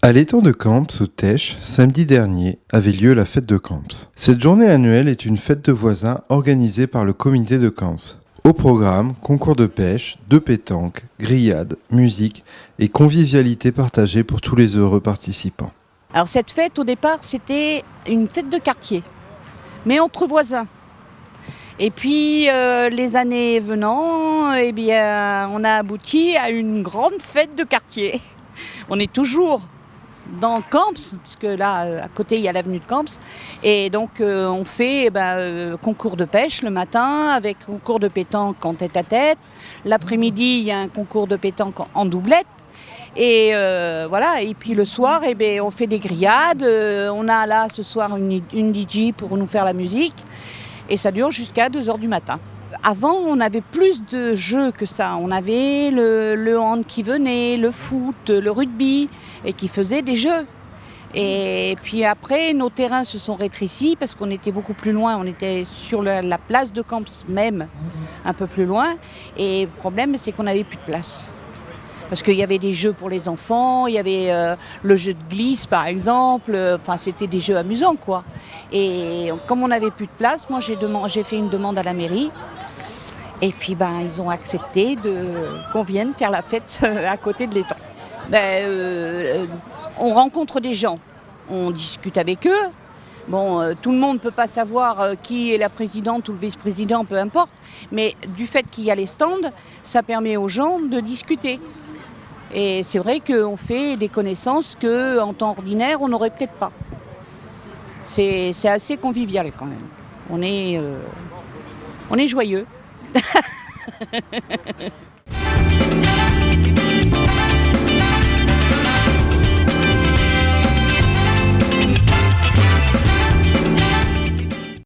À l'étang de Camps, au Tech, samedi dernier, avait lieu la fête de Camps. Cette journée annuelle est une fête de voisins organisée par le comité de Camps. Au programme, concours de pêche, de pétanque, grillades, musique et convivialité partagée pour tous les heureux participants. Alors cette fête, au départ, c'était une fête de quartier, mais entre voisins. Et puis, les années venant, on a abouti à une grande fête de quartier. On est toujours dans Camps, puisque là, à côté, il y a l'avenue de Camps. Et donc, on fait concours de pêche le matin, avec concours de pétanque en tête-à-tête. L'après-midi, il y a un concours de pétanque en doublette. Et voilà, et puis le soir, on fait des grillades. On a là, ce soir, une DJ pour nous faire la musique. Et ça dure jusqu'à 2h du matin. Avant, on avait plus de jeux que ça. On avait le hand qui venait, le foot, le rugby, et qui faisaient des jeux. Et puis après, nos terrains se sont rétrécis parce qu'on était beaucoup plus loin. On était sur la place de Camps même, un peu plus loin. Et le problème, c'est qu'on n'avait plus de place. Parce qu'il y avait des jeux pour les enfants, il y avait le jeu de glisse par exemple, c'était des jeux amusants quoi. Et comme on n'avait plus de place, moi j'ai fait une demande à la mairie. Et puis ils ont accepté qu'on vienne faire la fête à côté de l'étang. On rencontre des gens, on discute avec eux. Bon, tout le monde ne peut pas savoir qui est la présidente ou le vice-président, peu importe. Mais du fait qu'il y a les stands, ça permet aux gens de discuter. Et c'est vrai qu'on fait des connaissances qu'en temps ordinaire, on n'aurait peut-être pas. C'est assez convivial quand même. On est joyeux.